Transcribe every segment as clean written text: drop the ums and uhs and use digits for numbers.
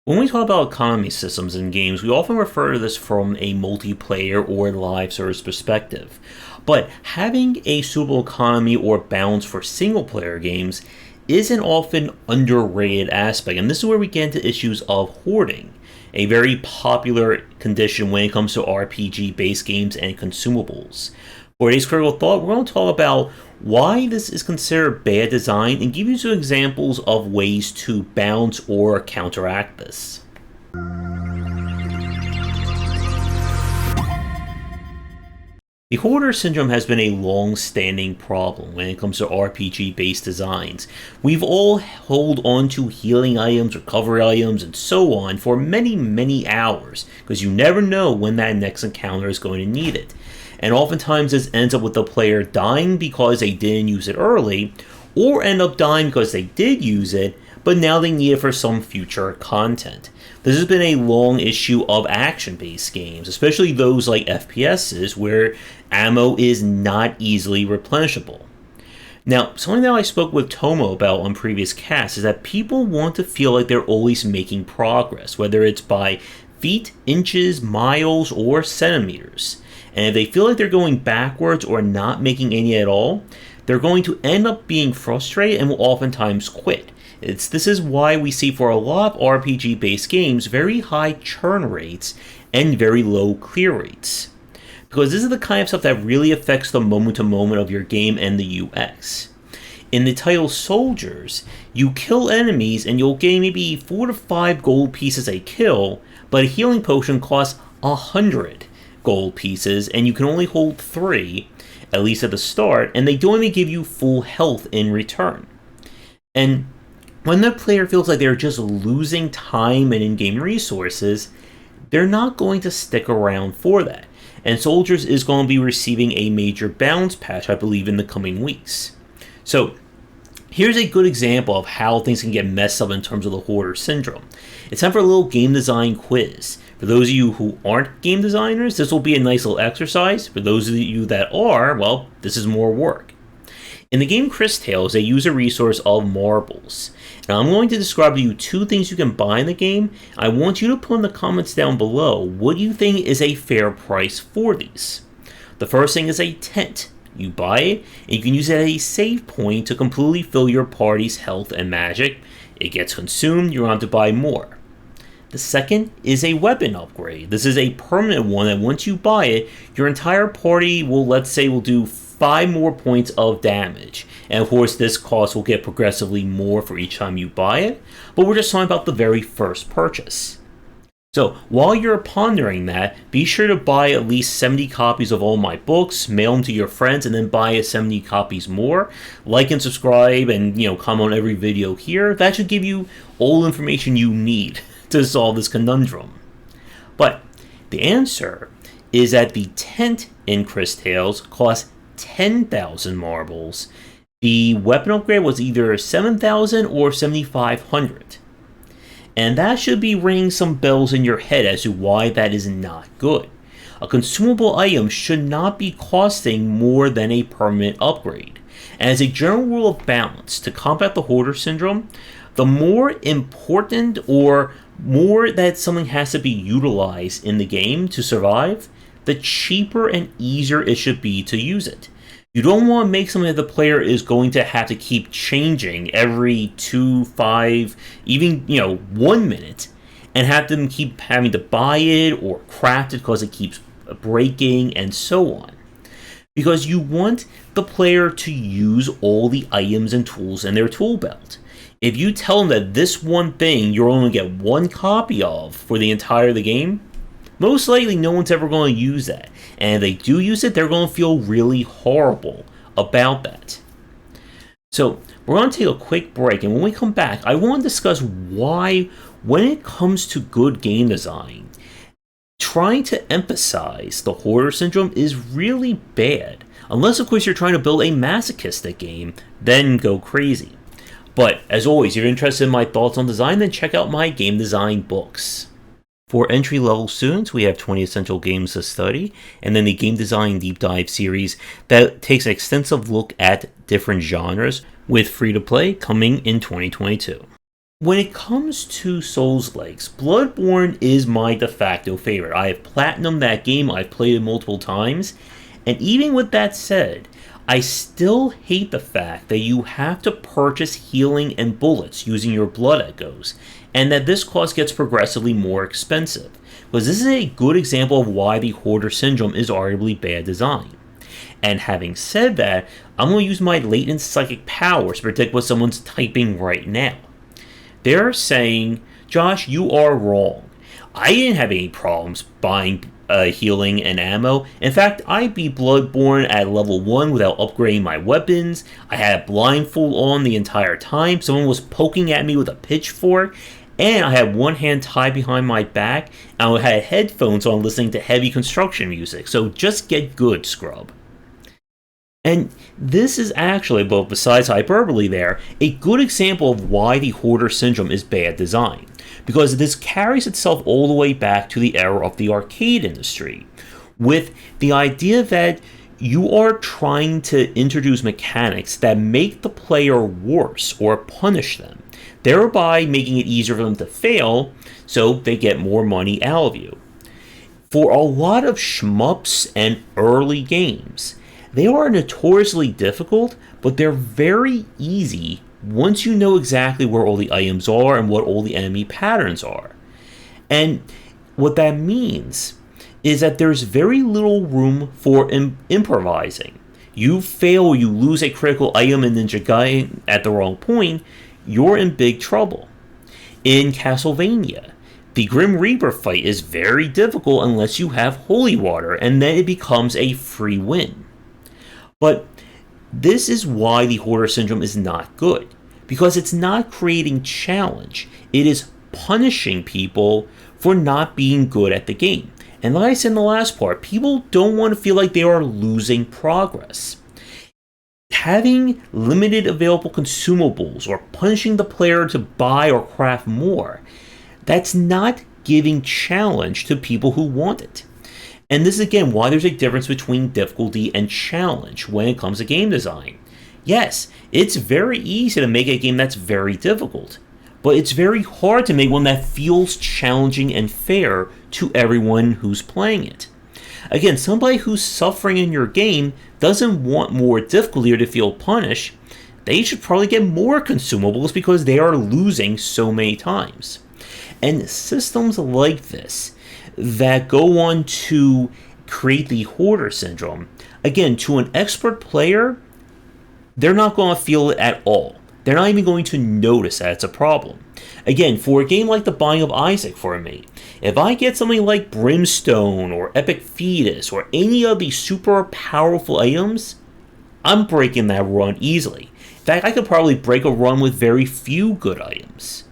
When we talk about economy systems in games, we often refer to this from a multiplayer or live service perspective. But having a suitable economy or balance for single player games is an often underrated aspect, and this is where we get into issues of hoarding, a very popular condition when it comes to RPG based games and consumables. For today's critical thought, we're going to talk about why this is considered bad design and give you some examples of ways to balance or counteract this. The hoarder syndrome has been a long-standing problem when it comes to RPG-based designs. We've all held on to healing items, recovery items, and so on for many, many hours, because you never know when that next encounter is going to need it. And oftentimes this ends up with the player dying because they didn't use it early, or end up dying because they did use it, but now they need it for some future content. This has been a long issue of action-based games, especially those like FPSs, where ammo is not easily replenishable. Now, something that I spoke with Tomo about on previous casts is that people want to feel like they're always making progress, whether it's by feet, inches, miles, or centimeters. And if they feel like they're going backwards or not making any at all, they're going to end up being frustrated and will oftentimes quit. This is why we see for a lot of RPG-based games very high churn rates and very low clear rates. Because this is the kind of stuff that really affects the moment-to-moment of your game and the UX. In the title Soldiers, you kill enemies and you'll gain maybe 4 to 5 gold pieces a kill, but a healing potion costs 100 gold pieces and you can only hold 3, at least at the start, and they don't even give you full health in return. And when the player feels like they're just losing time and in-game resources, they're not going to stick around for that. And Soldiers is going to be receiving a major balance patch, I believe, in the coming weeks. So here's a good example of how things can get messed up in terms of the hoarder syndrome. It's time for a little game design quiz. For those of you who aren't game designers, this will be a nice little exercise. For those of you that are, well, this is more work. In the game Chris Tales, they use a resource of marbles. Now I'm going to describe to you 2 things you can buy in the game. I want you to put in the comments down below what you think is a fair price for these. The first thing is a tent. You buy it, and you can use it as a save point to completely fill your party's health and magic. It gets consumed, you're going to have to buy more. The second is a weapon upgrade. This is a permanent one that once you buy it, your entire party will, let's say, will do 5 more points of damage. And of course, this cost will get progressively more for each time you buy it, but we're just talking about the very first purchase. So while you're pondering that, be sure to buy at least 70 copies of all my books, mail them to your friends, and then buy 70 copies more. Like and subscribe and comment on every video here. That should give you all the information you need to solve this conundrum. But the answer is that the tent in Chris Tales costs 10,000 marbles. The weapon upgrade was either 7,000 or 7,500. And that should be ringing some bells in your head as to why that is not good. A consumable item should not be costing more than a permanent upgrade. And as a general rule of balance, to combat the hoarder syndrome, the more important or more that something has to be utilized in the game to survive, the cheaper and easier it should be to use it. You don't want to make something that the player is going to have to keep changing every 2, 5, even 1 minute, and have them keep having to buy it or craft it because it keeps breaking and so on. Because you want the player to use all the items and tools in their tool belt. If you tell them that this one thing you're only going to get 1 copy of for the entire of the game, most likely no one's ever going to use that. And if they do use it, they're going to feel really horrible about that. So we're going to take a quick break, and when we come back, I want to discuss why, when it comes to good game design, trying to emphasize the hoarder syndrome is really bad. Unless, of course, you're trying to build a masochistic game, then go crazy. But as always, if you're interested in my thoughts on design, then check out my game design books. For entry-level students, we have 20 essential games to study, and then the Game Design Deep Dive series that takes an extensive look at different genres, with free-to-play coming in 2022. When it comes to Souls-likes, Bloodborne is my de facto favorite. I have platinumed that game, I've played it multiple times, and even with that said, I still hate the fact that you have to purchase healing and bullets using your blood echoes, and that this cost gets progressively more expensive. Because this is a good example of why the Hoarder Syndrome is arguably bad design. And having said that, I'm going to use my latent psychic powers to predict what someone's typing right now. They're saying, Josh, you are wrong. I didn't have any problems buying healing and ammo. In fact, I beat Bloodborne at level 1 without upgrading my weapons. I had a blindfold on the entire time. Someone was poking at me with a pitchfork. And I had one hand tied behind my back. And I had headphones on listening to heavy construction music. So just get good, scrub. And this is actually, but besides hyperbole there, a good example of why the Hoarder Syndrome is bad design. Because this carries itself all the way back to the era of the arcade industry, with the idea that you are trying to introduce mechanics that make the player worse or punish them, thereby making it easier for them to fail so they get more money out of you. For a lot of shmups and early games, they are notoriously difficult, but they're very easy once you know exactly where all the items are and what all the enemy patterns are. And what that means is that there's very little room for improvising. You fail or you lose a critical item in Ninja Gaiden at the wrong point, you're in big trouble. In Castlevania, the Grim Reaper fight is very difficult unless you have holy water, and then it becomes a free win. But this is why the Hoarder Syndrome is not good, because it's not creating challenge, it is punishing people for not being good at the game. And like I said in the last part, people don't want to feel like they are losing progress. Having limited available consumables or punishing the player to buy or craft more, that's not giving challenge to people who want it. And this is again why there's a difference between difficulty and challenge when it comes to game design. Yes, it's very easy to make a game that's very difficult, but it's very hard to make one that feels challenging and fair to everyone who's playing it. Again, somebody who's suffering in your game doesn't want more difficulty or to feel punished. They should probably get more consumables because they are losing so many times. And systems like this that go on to create the Hoarder Syndrome, again, to an expert player, they're not going to feel it at all. They're not even going to notice that it's a problem. Again, for a game like The Binding of Isaac for me, if I get something like Brimstone or Epic Fetus or any of these super powerful items, I'm breaking that run easily. In fact, I could probably break a run with very few good items.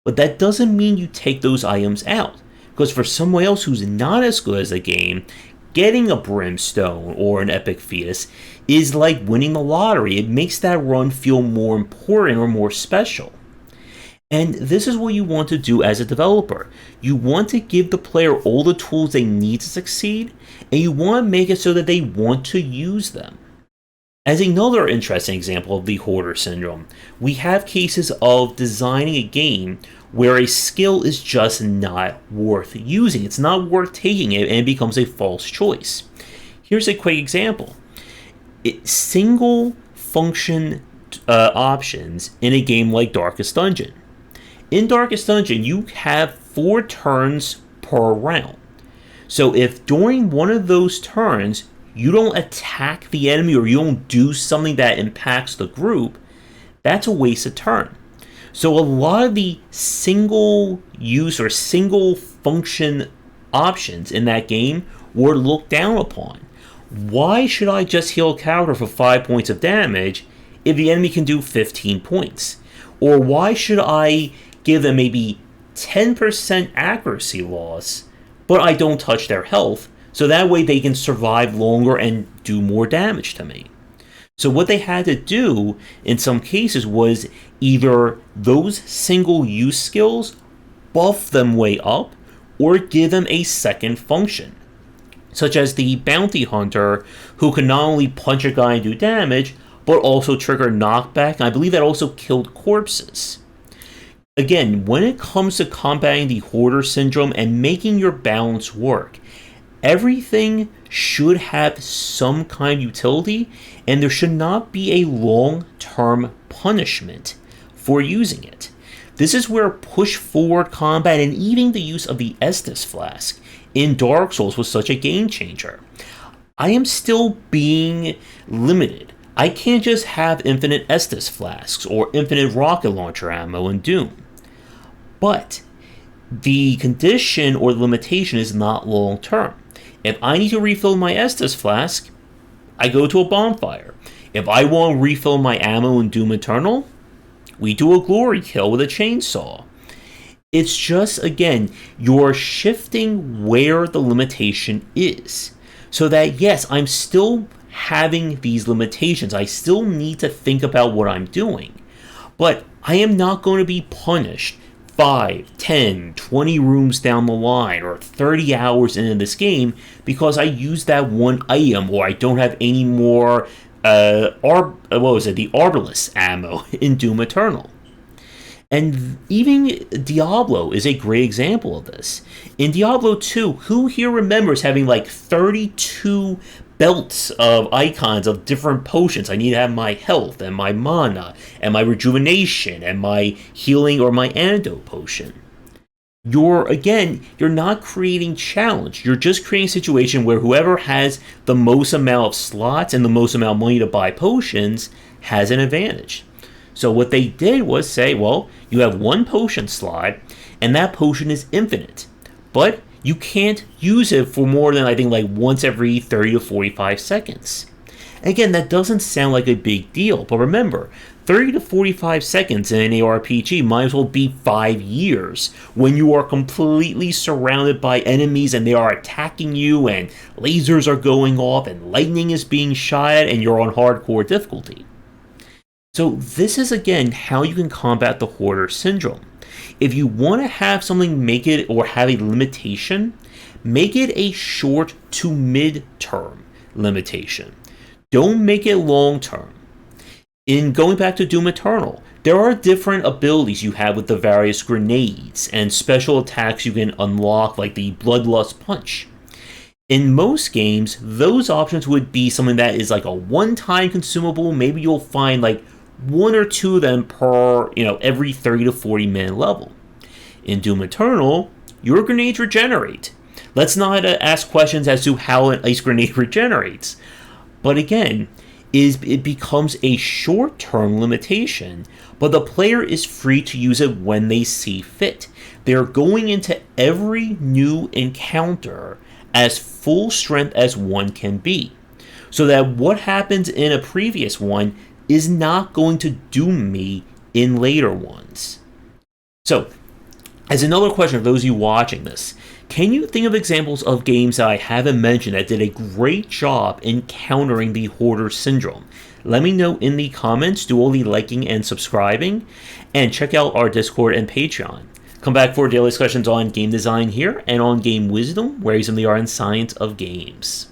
But that doesn't mean you take those items out. Because for someone else who's not as good as the game, getting a Brimstone or an Epic Fetus is like winning the lottery. It makes that run feel more important or more special. And this is what you want to do as a developer. You want to give the player all the tools they need to succeed, and you want to make it so that they want to use them. As another interesting example of the Hoarder Syndrome, we have cases of designing a game where a skill is just not worth using. It's not worth taking it, and it becomes a false choice. Here's a quick example. Single function options in a game like Darkest Dungeon. In Darkest Dungeon, you have 4 turns per round. So if during one of those turns, you don't attack the enemy or you don't do something that impacts the group, that's a wasted turn. So a lot of the single use or single function options in that game were looked down upon. Why should I just heal a character for 5 points of damage if the enemy can do 15 points? Or why should I give them maybe 10% accuracy loss, but I don't touch their health, so that way they can survive longer and do more damage to me? So what they had to do in some cases was either those single use skills, buff them way up, or give them a second function, such as the bounty hunter, who can not only punch a guy and do damage, but also trigger knockback, and I believe that also killed corpses. Again, when it comes to combating the hoarder syndrome and making your balance work, everything should have some kind of utility, and there should not be a long-term punishment for using it. This is where push-forward combat and even the use of the Estus Flask in Dark Souls was such a game changer. I am still being limited. I can't just have infinite Estus Flasks or infinite rocket launcher ammo in Doom. But the condition or the limitation is not long-term. If I need to refill my Estus Flask, I go to a bonfire. If I want to refill my ammo in Doom Eternal, we do a glory kill with a chainsaw. It's just, again, you're shifting where the limitation is. So that, yes, I'm still having these limitations. I still need to think about what I'm doing. But I am not going to be punished 5, 10, 20 rooms down the line or 30 hours into this game because I used that one item or I don't have any more the Arbalest ammo in Doom Eternal. And even Diablo is a great example of this. In Diablo 2, who here remembers having like 32 belts of icons of different potions? I need to have my health and my mana and my rejuvenation and my healing or my antidote potion. You're not creating challenge. You're just creating a situation where whoever has the most amount of slots and the most amount of money to buy potions has an advantage. So what they did was say, well, you have one potion slot, and that potion is infinite. But you can't use it for more than, I think, like once every 30 to 45 seconds. Again, that doesn't sound like a big deal, but remember, 30 to 45 seconds in an ARPG might as well be 5 years when you are completely surrounded by enemies and they are attacking you and lasers are going off and lightning is being shot at and you're on hardcore difficulty. So this is, again, how you can combat the hoarder syndrome. If you want to have something make it or have a limitation, make it a short to mid-term limitation. Don't make it long-term. In going back to Doom Eternal, there are different abilities you have with the various grenades and special attacks you can unlock, like the Bloodlust Punch. In most games, those options would be something that is like a one-time consumable. Maybe you'll find like one or two of them per, every 30 to 40 minute level. In Doom Eternal, your grenades regenerate. Let's not ask questions as to how an ice grenade regenerates. But again, it becomes a short-term limitation, but the player is free to use it when they see fit. They're going into every new encounter as full strength as one can be, so that what happens in a previous one is not going to doom me in later ones. So, as another question for those of you watching this, can you think of examples of games that I haven't mentioned that did a great job in countering the hoarder syndrome? Let me know in the comments, do all the liking and subscribing, and check out our Discord and Patreon. Come back for daily discussions on game design here and on game wisdom, where you simply are in science of games.